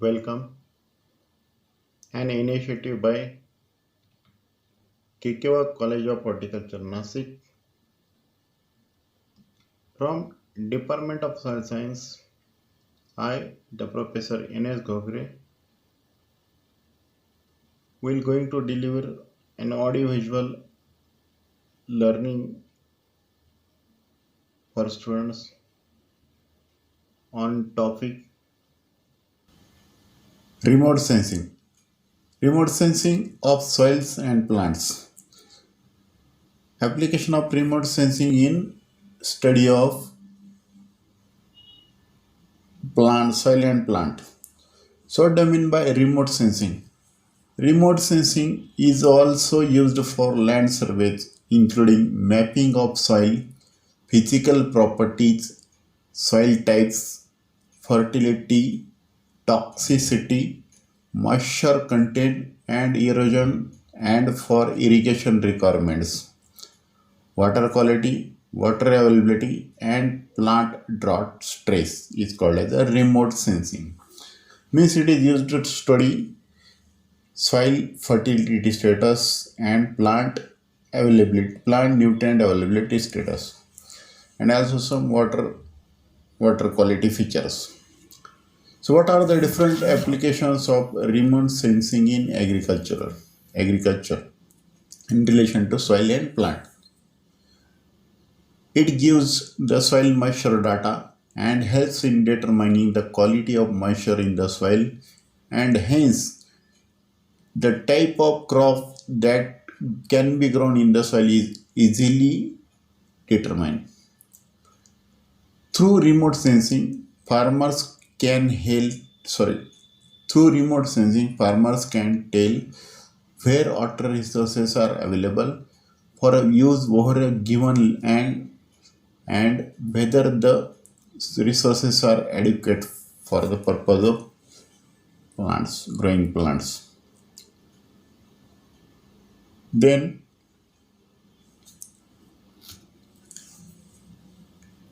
Welcome, an initiative by Kikewa College of Horticulture, Nasik, from Department of Soil Science. I, the Professor N.S. Gogre, will going to deliver an audio-visual learning for students on topic remote sensing. Remote sensing of soils and plants. Application of remote sensing in study of plant, soil and plant. So what do I mean by remote sensing? Remote sensing is also used for land surveys, including mapping of soil, physical properties, soil types, fertility, toxicity, moisture content, and erosion, and for irrigation requirements, water quality, water availability, and plant drought stress is called as a remote sensing. Means it is used to study soil fertility status and plant nutrient availability status, and also some water quality features. So what are the different applications of remote sensing in agriculture in relation to soil and plant? It gives the soil moisture data and helps in determining the quality of moisture in the soil, and hence the type of crop that can be grown in the soil is easily determined. Through remote sensing, farmers can help sorry through remote sensing farmers can tell where water resources are available for use over a given land, and whether the resources are adequate for the purpose of growing plants. Then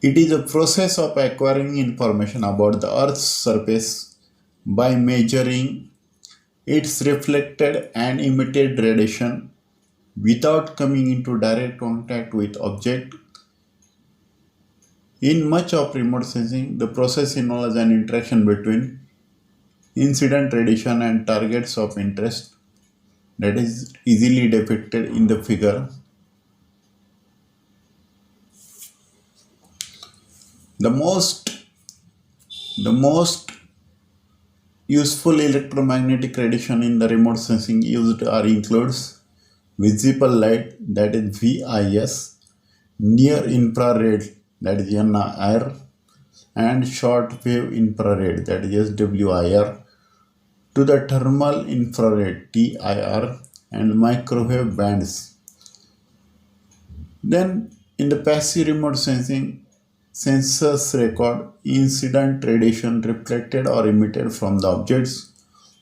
it is a process of acquiring information about the Earth's surface by measuring its reflected and emitted radiation without coming into direct contact with object. In much of remote sensing, the process involves an interaction between incident radiation and targets of interest that is easily depicted in the figure. The most useful electromagnetic radiation in the remote sensing used are includes visible light, that is VIS, near infrared, that is NIR, and short wave infrared, that is SWIR, to the thermal infrared TIR, and microwave bands. Then in the passive remote sensing, sensors record incident radiation reflected or emitted from the objects,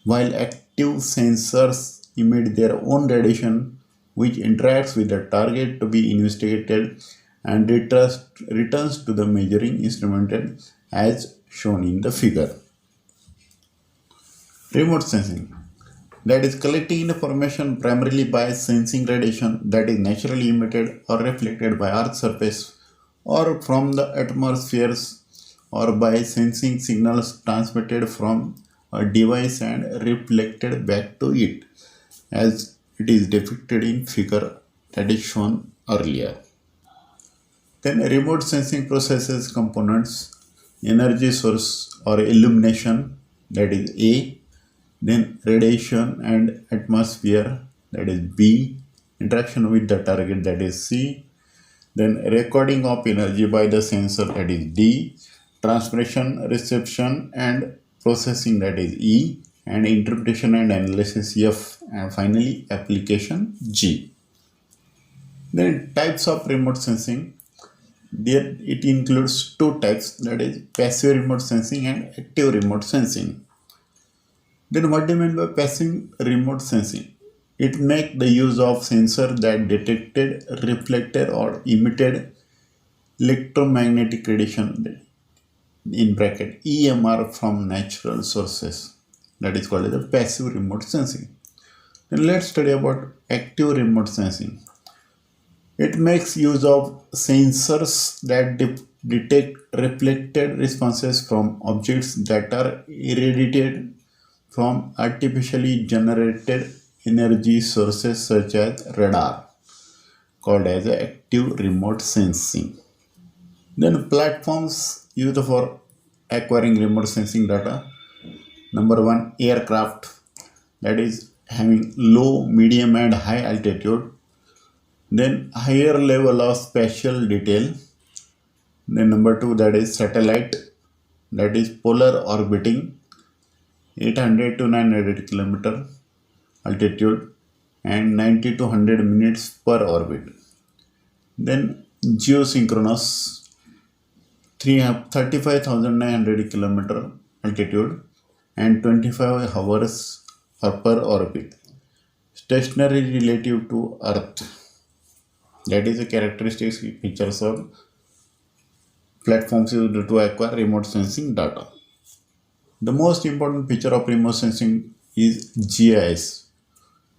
while active sensors emit their own radiation which interacts with the target to be investigated and returns to the measuring instrument as shown in the figure. Remote sensing, that is collecting information primarily by sensing radiation that is naturally emitted or reflected by Earth's surface or from the atmospheres, or by sensing signals transmitted from a device and reflected back to it, as it is depicted in figure that is shown earlier. Then remote sensing processes components: energy source or illumination, that is A, then radiation and atmosphere, that is B, interaction with the target, that is C, then recording of energy by the sensor, that is D, transmission, reception and processing, that is E, and interpretation and analysis, F, and finally application, G. Then types of remote sensing, there it includes two types, that is passive remote sensing and active remote sensing. Then what do you mean by passive remote sensing? It makes the use of sensor that detected, reflected or emitted electromagnetic radiation, in bracket EMR, from natural sources. That is called as the passive remote sensing. Then let's study about active remote sensing. It makes use of sensors that detect reflected responses from objects that are irradiated from artificially generated energy sources such as radar, called as active remote sensing. Then platforms used for acquiring remote sensing data. Number one, aircraft, that is having low, medium, and high altitude. Then higher level of spatial detail. Then number two, that is satellite, that is polar orbiting, 800 to 900 kilometer altitude and 90 to 100 minutes per orbit. Then geosynchronous, 35,900 kilometer altitude and 25 hours per orbit. Stationary relative to Earth. That is the characteristics features of platforms used to acquire remote sensing data. The most important feature of remote sensing is GIS.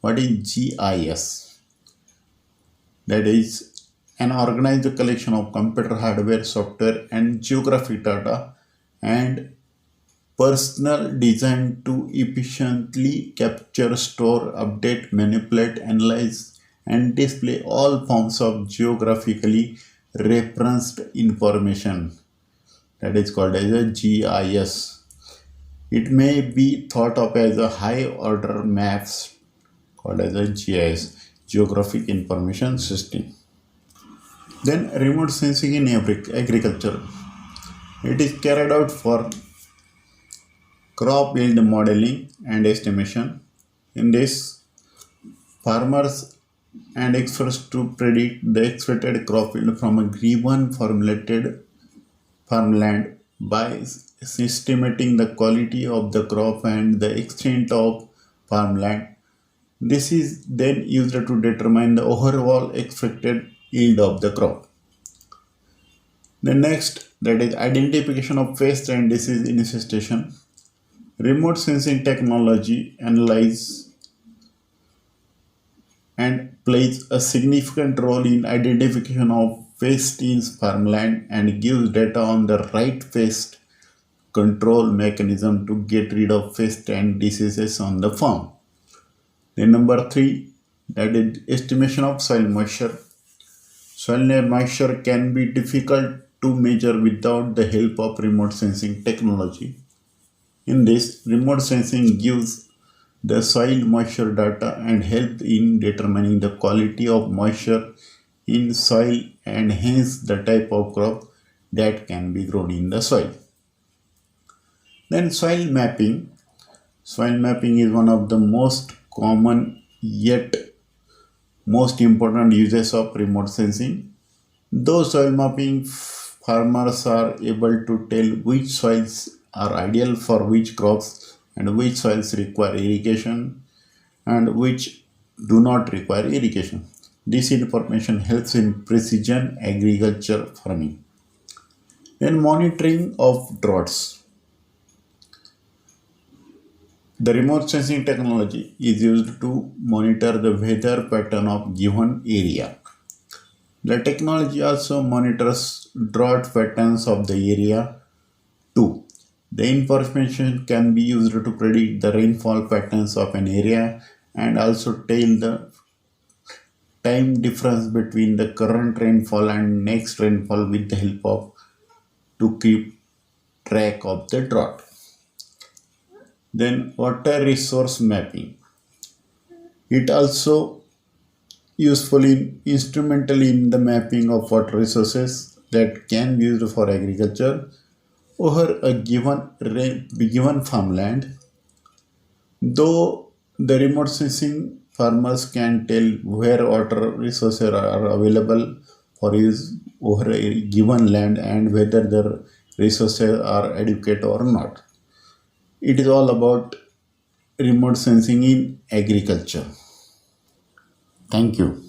What is GIS? That is an organized collection of computer hardware, software, and geographic data and personal designed to efficiently capture, store, update, manipulate, analyze, and display all forms of geographically referenced information. That is called as a GIS. It may be thought of as a high order maps called as a GIS, Geographic Information System. Then remote sensing in agriculture. It is carried out for crop yield modeling and estimation. In this, farmers and experts to predict the expected crop yield from a given formulated farmland by estimating the quality of the crop and the extent of farmland. This is then used to determine the overall expected yield of the crop. The next, that is identification of pest and disease infestation. Remote sensing technology analyzes and plays a significant role in identification of pests in farmland and gives data on the right pest control mechanism to get rid of pests and diseases on the farm. Then number three, that is estimation of soil moisture. Soil moisture can be difficult to measure without the help of remote sensing technology. In this, remote sensing gives the soil moisture data and helps in determining the quality of moisture in soil and hence the type of crop that can be grown in the soil. Then soil mapping. Soil mapping is one of the most common yet most important uses of remote sensing. Though soil mapping, farmers are able to tell which soils are ideal for which crops and which soils require irrigation and which do not require irrigation. This information helps in precision agriculture farming. Then monitoring of droughts. The remote sensing technology is used to monitor the weather pattern of given area. The technology also monitors drought patterns of the area too. The information can be used to predict the rainfall patterns of an area and also tell the time difference between the current rainfall and next rainfall with the help of to keep track of the drought. Then water resource mapping. It also useful instrumentally in the mapping of water resources that can be used for agriculture over a given farmland. Though the remote sensing, farmers can tell where water resources are available for use over a given land and whether the resources are adequate or not. It is all about remote sensing in agriculture. Thank you.